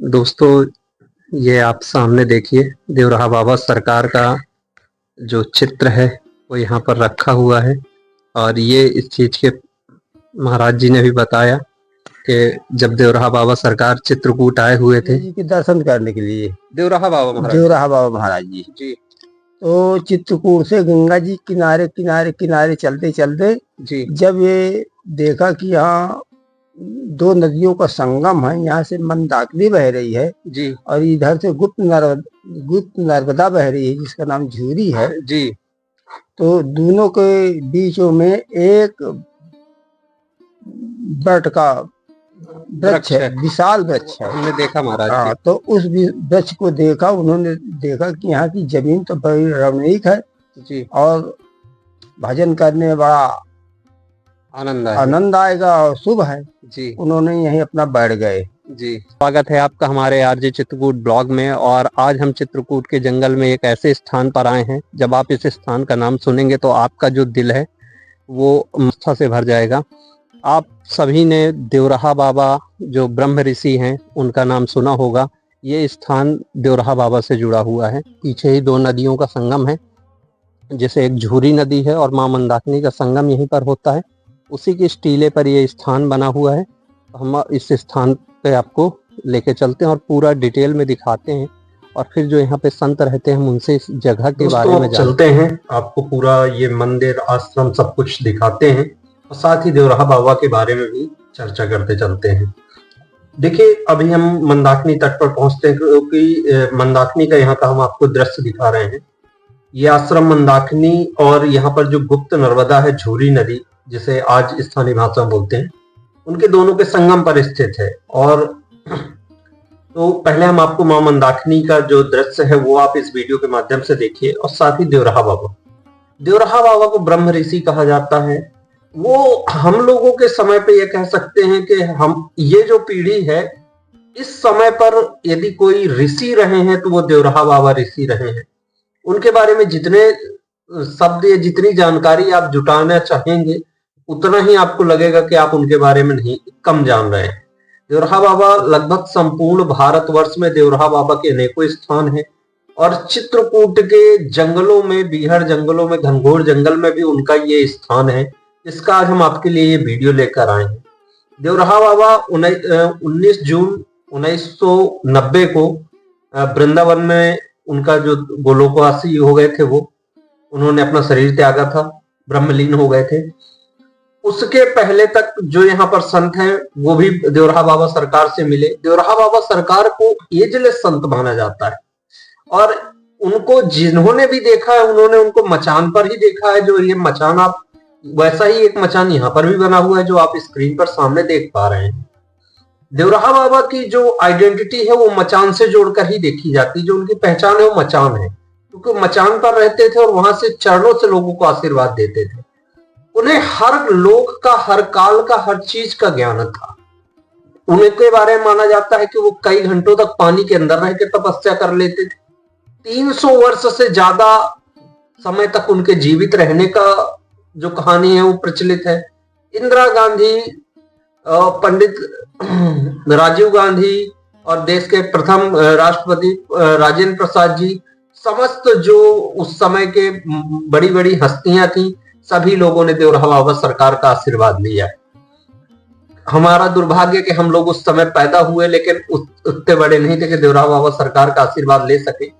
दोस्तों, ये आप सामने देखिए देवराहा बाबा सरकार का जो चित्र है वो यहाँ पर रखा हुआ है। और ये इस चीज के महाराज जी ने भी बताया कि जब देवराहा बाबा सरकार चित्रकूट आए हुए थे जी के दर्शन करने के लिए देवराहा बाबा महाराज देवराहा बाबा महाराज जी जी तो चित्रकूट से गंगा जी किनारे किनारे किनारे चलते चलते जी जब ये देखा कि यहाँ दो नदियों का संगम है, यहाँ से मंदाकिनी बह रही है जी और इधर से गुप्त नर्मदा बह रही है जिसका नाम झूरी है जी। तो दोनों के बीचों में एक बट का वृक्ष है, विशाल वृक्ष है। हमने देखा महाराज हाँ, जी। तो उस वृक्ष को देखा, उन्होंने देखा कि यहाँ की जमीन तो बड़ी रमणीक है जी और भजन करने में बड़ा आनंद आएगा और शुभ है जी। उन्होंने यहीं अपना बैठ गए। जी, स्वागत है आपका हमारे आरजे चित्रकूट ब्लॉग में। और आज हम चित्रकूट के जंगल में एक ऐसे स्थान पर आए हैं, जब आप इस स्थान का नाम सुनेंगे तो आपका जो दिल है वो आस्था से भर जाएगा। आप सभी ने देवराहा बाबा जो ब्रह्म ऋषि हैं उनका नाम सुना होगा। ये स्थान देवराहा बाबा से जुड़ा हुआ है। पीछे ही दो नदियों का संगम है, जैसे एक झूरी नदी है और माँ मंदाकिनी का संगम यहीं पर होता है। उसी के टीले पर ये स्थान बना हुआ है। हम इस स्थान पे आपको लेके चलते हैं और पूरा डिटेल में दिखाते हैं, और फिर जो यहाँ पे संत रहते हैं हम उनसे इस जगह के बारे में चलते हैं। आपको पूरा ये मंदिर आश्रम सब कुछ दिखाते हैं और साथ ही देवराहा बाबा के बारे में भी चर्चा करते चलते हैं। देखिए, अभी हम मंदाकिनी तट पर पहुंचते हैं, क्योंकि मंदाकिनी का यहाँ का हम आपको दृश्य दिखा रहे हैं। ये आश्रम मंदाकिनी और यहाँ पर जो गुप्त नर्मदा है, झूरी नदी जिसे आज स्थानीय भाषा में बोलते हैं, उनके दोनों के संगम पर स्थित है। और तो पहले हम आपको मां मंदाकिनी का जो दृश्य है वो आप इस वीडियो के माध्यम से देखिए, और साथ ही देवराहा बाबा को ब्रह्म ऋषि कहा जाता है। वो हम लोगों के समय पे ये कह सकते हैं कि हम ये जो पीढ़ी है, इस समय पर यदि कोई ऋषि रहे हैं तो वो देवराहा बाबा ऋषि रहे हैं। उनके बारे में जितने शब्द या जितनी जानकारी आप जुटाना चाहेंगे उतना ही आपको लगेगा कि आप उनके बारे में नहीं कम जान रहे हैं। देवराहा बाबा लगभग संपूर्ण भारतवर्ष में देवराहा बाबा के अनेकों स्थान हैं, और चित्रकूट के जंगलों में, बीहड़ जंगलों में, घनघोर जंगल में भी उनका ये स्थान है, जिसका आज हम आपके लिए ये वीडियो लेकर आए हैं। देवराहा बाबा 19 जून 1990 को वृंदावन में उनका जो गोलोकवासी हो गए थे, वो उन्होंने अपना शरीर त्यागा था, ब्रह्मलीन हो गए थे। उसके पहले तक जो यहाँ पर संत हैं वो भी देवराहा बाबा सरकार से मिले। देवराहा बाबा सरकार को एजलेस संत माना जाता है, और उनको जिन्होंने भी देखा है उन्होंने उनको मचान पर ही देखा है। जो ये मचान, आप वैसा ही एक मचान यहाँ पर भी बना हुआ है जो आप स्क्रीन पर सामने देख पा रहे हैं। देवराहा बाबा की जो आइडेंटिटी है वो मचान से जोड़कर ही देखी जाती है। जो उनकी पहचान है वो मचान है, क्योंकि मचान पर रहते थे और वहां से चरणों से लोगों को आशीर्वाद देते थे। उन्हें हर लोक का, हर काल का, हर चीज का ज्ञान था। उनके बारे में माना जाता है कि वो कई घंटों तक पानी के अंदर रह के तपस्या कर लेते थे। 300 वर्ष से ज्यादा समय तक उनके जीवित रहने का जो कहानी है वो प्रचलित है। इंदिरा गांधी, पंडित राजीव गांधी और देश के प्रथम राष्ट्रपति राजेंद्र प्रसाद जी, समस्त जो उस समय के बड़ी बड़ी हस्तियां थी, सभी लोगों ने देवराहा बाबा सरकार का आशीर्वाद लिया। हमारा दुर्भाग्य कि हम लोग उस समय पैदा हुए लेकिन उतने बड़े नहीं थे कि देवराहा बाबा सरकार का आशीर्वाद ले सके।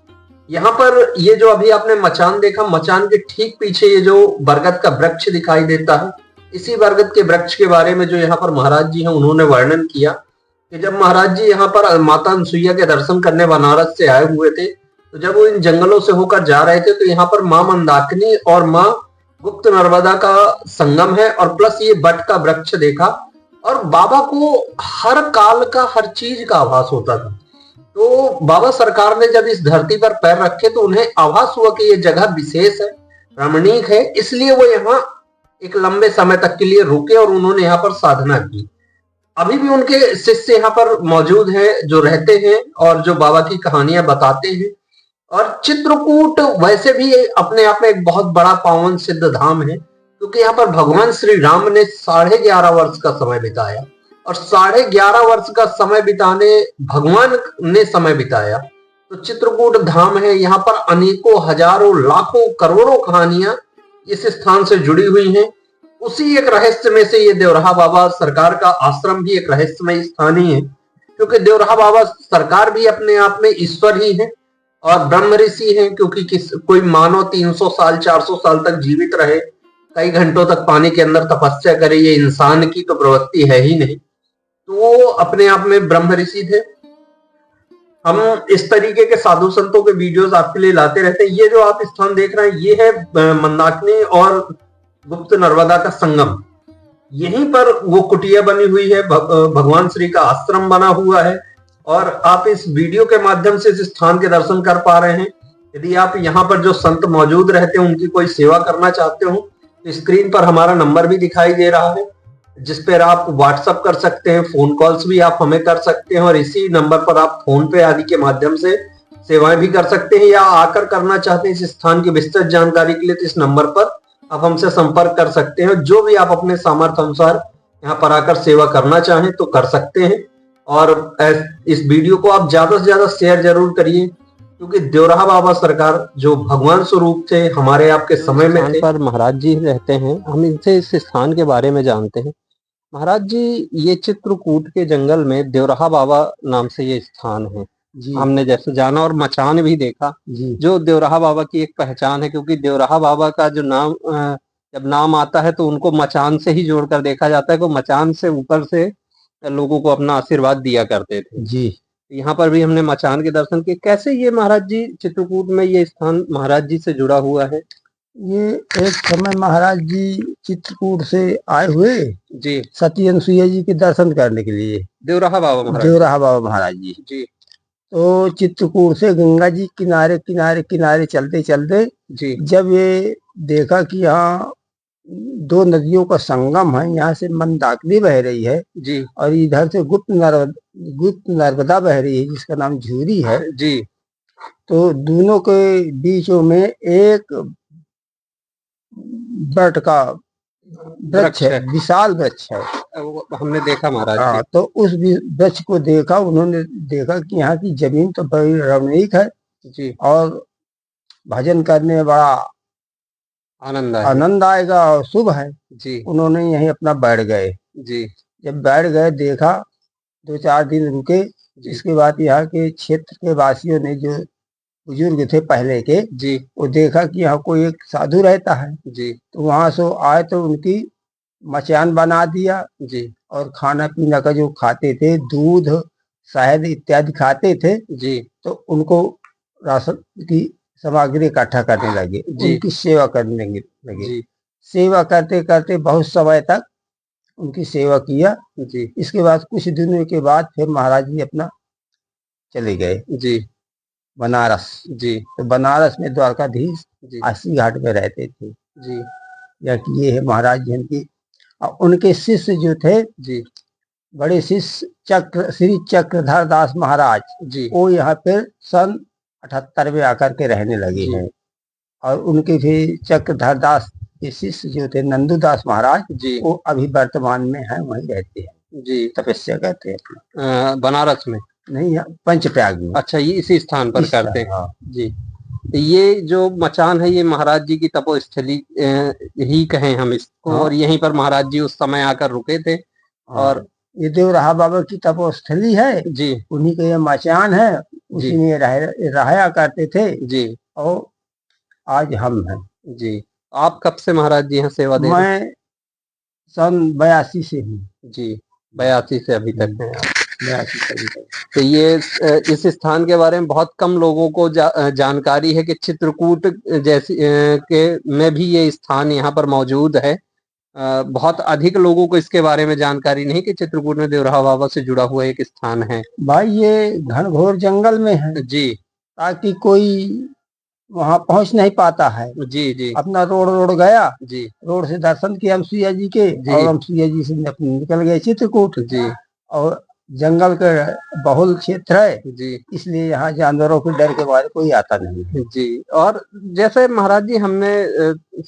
यहाँ पर ये जो अभी आपने मचान देखा, मचान के ठीक पीछे ये जो बरगद का वृक्ष दिखाई देता है, इसी बरगद के वृक्ष के बारे में जो यहाँ पर महाराज जी हैं उन्होंने वर्णन किया कि जब महाराज जी यहाँ पर माता अनसुईया के दर्शन करने बनारस से आए हुए थे, तो जब वो इन जंगलों से होकर जा रहे थे तो यहाँ पर माँ मंदाकिनी और माँ गुप्त नर्मदा का संगम है, और प्लस ये बट का वृक्ष देखा। और बाबा को हर काल का, हर चीज का आभास होता था। तो बाबा सरकार ने जब इस धरती पर पैर रखे तो उन्हें आभास हुआ कि ये जगह विशेष है, रमणीक है, इसलिए वो यहाँ एक लंबे समय तक के लिए रुके और उन्होंने यहाँ पर साधना की। अभी भी उनके शिष्य यहाँ पर मौजूद हैं जो रहते हैं और जो बाबा की कहानियां बताते हैं। और चित्रकूट वैसे भी अपने आप में एक बहुत बड़ा पावन सिद्ध धाम है, क्योंकि यहाँ पर भगवान श्री राम ने 11.5 वर्ष का समय बिताया। और 11.5 वर्ष का समय बिताने भगवान ने समय बिताया। तो चित्रकूट धाम है, यहाँ पर अनेकों हजारों लाखों करोड़ों कहानियां इस स्थान से जुड़ी हुई हैं। उसी एक रहस्य में से ये देवराहा बाबा सरकार का आश्रम भी एक रहस्यमय स्थान ही है, क्योंकि देवराहा बाबा सरकार भी अपने आप में ईश्वर ही है और ब्रह्म ऋषि है, क्योंकि कोई मानव 300 साल 400 साल तक जीवित रहे, कई घंटों तक पानी के अंदर तपस्या करे, ये इंसान की तो प्रवृत्ति है ही नहीं। तो वो अपने आप में ब्रह्म ऋषि थे। हम इस तरीके के साधु संतों के वीडियोस आपके लिए लाते रहते हैं। ये जो आप स्थान देख रहे हैं, ये है मंदाकिनी और गुप्त नर्मदा का संगम। यहीं पर वो कुटिया बनी हुई है, भगवान श्री का आश्रम बना हुआ है और आप इस वीडियो के माध्यम से इस स्थान के दर्शन कर पा रहे हैं। यदि आप यहाँ पर जो संत मौजूद रहते हैं उनकी कोई सेवा करना चाहते हो तो स्क्रीन पर हमारा नंबर भी दिखाई दे रहा है, जिस पर आप व्हाट्सएप कर सकते हैं, फोन कॉल्स भी आप हमें कर सकते हैं और इसी नंबर पर आप फोन पे आदि के माध्यम से सेवाएं भी कर सकते हैं, या आकर करना चाहते हैं इस स्थान की विस्तृत जानकारी के लिए तो इस नंबर पर आप हमसे संपर्क कर सकते हैं। जो भी आप अपने सामर्थ्य अनुसार यहाँ पर आकर सेवा करना चाहें तो कर सकते हैं। और इस वीडियो को आप ज्यादा से ज्यादा शेयर जरूर करिए, क्योंकि देवराहा बाबा सरकार जो भगवान स्वरूप थे हमारे आपके समय में थे। पर महाराज जी रहते हैं, हम इनसे इस स्थान के बारे में जानते हैं। महाराज जी, ये चित्रकूट के जंगल में देवराहा बाबा नाम से ये स्थान है जी। हमने जैसे जाना और मचान भी देखा जी, जो देवराहा बाबा की एक पहचान है, क्योंकि देवराहा बाबा का जो नाम जब नाम आता है तो उनको मचान से ही जोड़कर देखा जाता है कि मचान से ऊपर से लोगों को अपना आशीर्वाद दिया करते थे जी। यहाँ पर भी हमने मचान के दर्शन किए। कैसे ये महाराज जी चित्रकूट में ये स्थान महाराज जी से जुड़ा हुआ है? ये एक समय महाराज जी चित्रकूट से आए हुए जी, सती अनुसुईया जी के दर्शन करने के लिए, देवराहा बाबा महाराज जी। तो चित्रकूट से गंगा जी किनारे किनारे किनारे चलते चलते जी, जब ये देखा कि यहाँ 2 नदियों का संगम है, यहाँ से मंदाकिनी बह रही है जी, और इधर से गुप्त नर्मदा बह रही है जिसका नाम झूरी है जी। तो दोनों के बीचों में एक बट का वृक्ष है, विशाल वृक्ष है, हमने देखा महाराज। हाँ, तो उस वृक्ष को देखा, उन्होंने देखा कि यहाँ की जमीन तो बड़ी रमणीक है जी, और भजन करने में बड़ा आनंद आएगा और शुभ है जी। उन्होंने यहीं अपना बैठ गए जी। जब बैठ गए, देखा 2-4 दिन रुके। इसके बाद यहाँ के क्षेत्र के वासियों ने, जो बुजुर्ग थे पहले के जी, वो देखा कि यहाँ कोई एक साधु रहता है जी, तो वहां से आए तो उनकी मचान बना दिया जी, और खाना पीना का जो खाते थे, दूध शहद इत्यादि खाते थे जी, तो उनको राशन की सामग्री इकट्ठा करने लगे, उनकी सेवा करने लगे जी। सेवा करते करते बहुत समय तक उनकी सेवा किया जी। इसके बाद कुछ दिनों के बाद फिर महाराज जी अपना चले गए जी, बनारस जी। तो बनारस में द्वारकाधीश अस्सी घाट में रहते थे जी। या कि ये है महाराज जी की, और उनके शिष्य जो थे जी, बड़े शिष्य श्री चक्रधर दास महाराज जी, वो यहाँ पे सन 78 में आकर के रहने लगे हैं। और उनके फिर चक्रधर दास के शिष्य जो थे नंदूदास महाराज जी, वो अभी वर्तमान में है, वहीं रहते हैं जी, तपस्या करते हैं बनारस में, नहीं पंचप्रयाग में। अच्छा, ये इसी स्थान पर करते हैं जी। ये जो मचान है ये महाराज जी की तपोस्थली ही कहें हम इसको, और यहीं पर महाराज जी उस समय आकर रुके थे। और ये देवराहा बाबा की तपोस्थली है जी, उन्हीं का ये मचान है, उसी में रहा करते थे जी। और आज हम हैं जी। आप कब से महाराज जी यहाँ सेवा दे रहे हैं? मैं सन 82 से हूँ जी, 82 से अभी तक है। तो ये इस स्थान के बारे में बहुत कम लोगों को जानकारी है कि चित्रकूट जैसी के में भी ये स्थान यहाँ पर मौजूद है। बहुत अधिक लोगों को इसके बारे में जानकारी नहीं कि चित्रकूट में देवराहा बाबा से जुड़ा हुआ एक स्थान है। भाई ये घनघोर जंगल में है जी, ताकि कोई वहाँ पहुँच नहीं पाता है जी जी। अपना रोड गया जी, रोड से दर्शन किया अनुसुईया जी के, और अनुसुईया जी से निकल गए चित्रकूट जी। और जंगल का बहुल क्षेत्र है जी, इसलिए यहाँ जानवरों के डर के बारे कोई आता नहीं है। जी। और जैसे महाराज जी हमने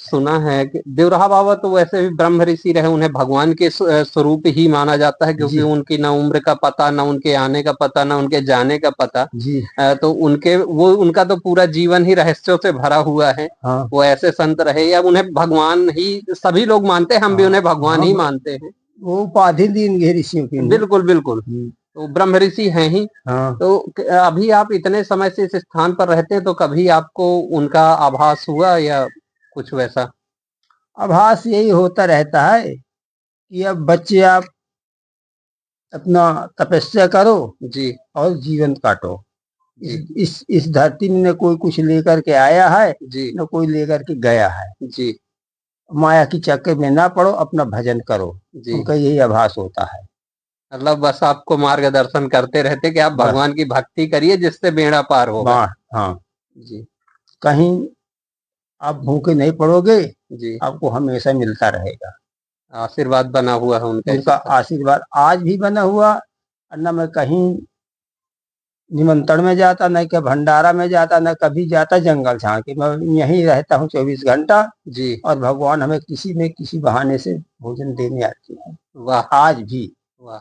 सुना है कि देवराहा बाबा तो वैसे भी ब्रह्म ऋषि रहे, उन्हें भगवान के स्वरूप ही माना जाता है, क्योंकि जी उनकी ना उम्र का पता, ना उनके आने का पता, ना उनके जाने का पता। जी तो उनका तो पूरा जीवन ही रहस्यों से भरा हुआ है। हाँ वो ऐसे संत रहे, या उन्हें भगवान ही सभी लोग मानते हैं, हम भी हाँ उन्हें भगवान हाँ ही मानते हैं। वो उपाधि दी इनके ऋषियों की। बिल्कुल बिल्कुल। तो ब्रह्म ऋषि हैं ही। हाँ तो अभी आप इतने समय से इस स्थान पर रहते हैं, तो कभी आपको उनका आभास हुआ या कुछ वैसा? आभास यही होता रहता है कि अब बच्चे आप अपना तपस्या करो जी, और जीवन काटो। जी, इस धरती में न कोई कुछ लेकर के आया है जी, न कोई लेकर के गया है। जी, माया की चक्कर में ना पड़ो, अपना भजन करो। जी। उनका यही आभास होता है। मतलब बस आपको मार्गदर्शन करते रहते कि आप बस भगवान की भक्ति करिए, जिससे बेड़ा पार होगा। हाँ जी, कहीं आप भूखे नहीं पड़ोगे, जी। आपको हमेशा मिलता रहेगा। आशीर्वाद बना हुआ है उनका इस उनका आशीर्वाद आज भी बना हुआ। और न मैं कहीं निमंत्रण में जाता, न कि भंडारा में जाता, न कभी जाता जंगल झांक के। मैं यहीं रहता हूँ 24 घंटा। जी। और भगवान हमें किसी न किसी बहाने से भोजन देने आते हैं वाह, आज भी। वाह।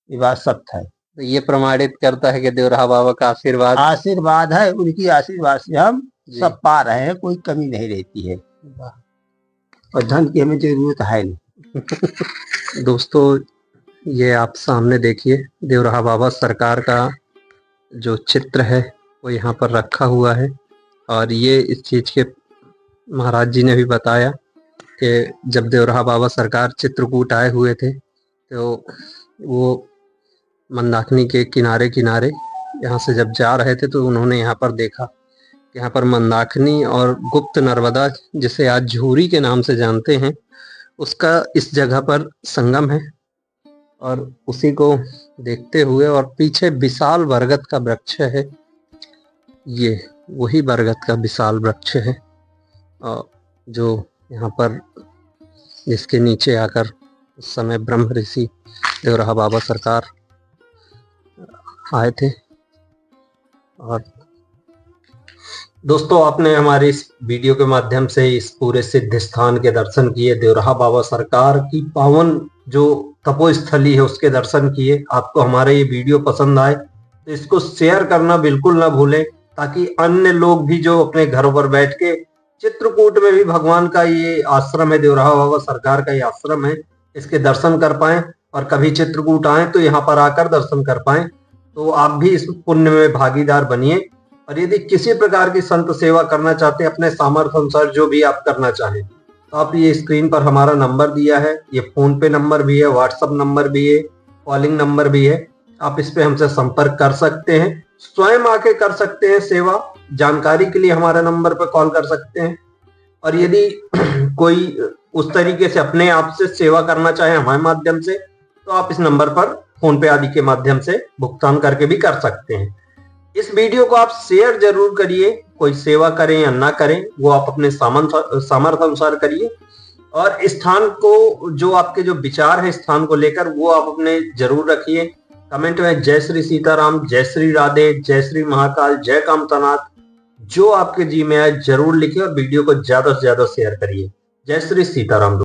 ये बात सत्य है। तो ये प्रमाणित करता है कि देवराहा बाबा का आशीर्वाद। आशीर्वाद है, उनकी आशीर्वाद से हम जी। सब पा रहे हैं, कोई कमी नहीं रहती है। वाह। और धन की हमें जरूरत है नहीं। दोस्तों, ये आप सामने देखिए, देवराहा बाबा सरकार का जो चित्र है वो यहाँ पर रखा हुआ है। और ये इस चीज़ के महाराज जी ने भी बताया कि जब देवराहा बाबा सरकार चित्रकूट आए हुए थे, तो वो मंदाकिनी के किनारे किनारे यहाँ से जब जा रहे थे, तो उन्होंने यहाँ पर देखा, यहाँ पर मंदाकिनी और गुप्त नर्मदा, जिसे आज झूरी के नाम से जानते हैं, उसका इस जगह पर संगम है। और उसी को देखते हुए, और पीछे विशाल बरगद का वृक्ष है, ये वही बरगद का विशाल वृक्ष है जो यहाँ पर, जिसके नीचे आकर उस समय ब्रह्म ऋषि देवराहा बाबा सरकार आए थे। और दोस्तों, आपने हमारे इस वीडियो के माध्यम से इस पूरे सिद्ध स्थान के दर्शन किए, देवराहा बाबा सरकार की पावन जो तपोस्थली है उसके दर्शन किए। आपको हमारा ये वीडियो पसंद आए तो इसको शेयर करना बिल्कुल ना भूलें, ताकि अन्य लोग भी जो अपने घरों पर बैठ के, चित्रकूट में भी भगवान का ये आश्रम है, देवराहा बाबा सरकार का ये आश्रम है, इसके दर्शन कर पाए। और कभी चित्रकूट आए तो यहाँ पर आकर दर्शन कर पाए। तो आप भी इस पुण्य में भागीदार बनिए। और यदि किसी प्रकार की संत सेवा करना चाहते हैं, अपने सामर्थ्य अनुसार जो भी आप करना चाहें, तो आप ये स्क्रीन पर हमारा नंबर दिया है, ये फोन पे नंबर भी है, व्हाट्सएप नंबर भी है, कॉलिंग नंबर भी है। आप इस पे हमसे संपर्क कर सकते हैं, स्वयं आके कर सकते हैं सेवा। जानकारी के लिए हमारे नंबर पर कॉल कर सकते हैं। और यदि कोई उस तरीके से अपने आप से सेवा करना चाहे हमारे माध्यम से, तो आप इस नंबर पर फोन पे आदि के माध्यम से भुगतान करके भी कर सकते हैं। इस वीडियो को आप शेयर जरूर करिए। कोई सेवा करें या ना करें, वो आप अपने सामर्थ्य अनुसार करिए। और स्थान को, जो आपके जो विचार है स्थान को लेकर, वो आप अपने जरूर रखिए। कमेंट में जय श्री सीताराम, जय श्री राधे, जय श्री महाकाल, जय कामतानाथ, जो आपके जी में आए जरूर लिखिए। और वीडियो को ज्यादा से ज्यादा शेयर करिए। जय श्री सीताराम।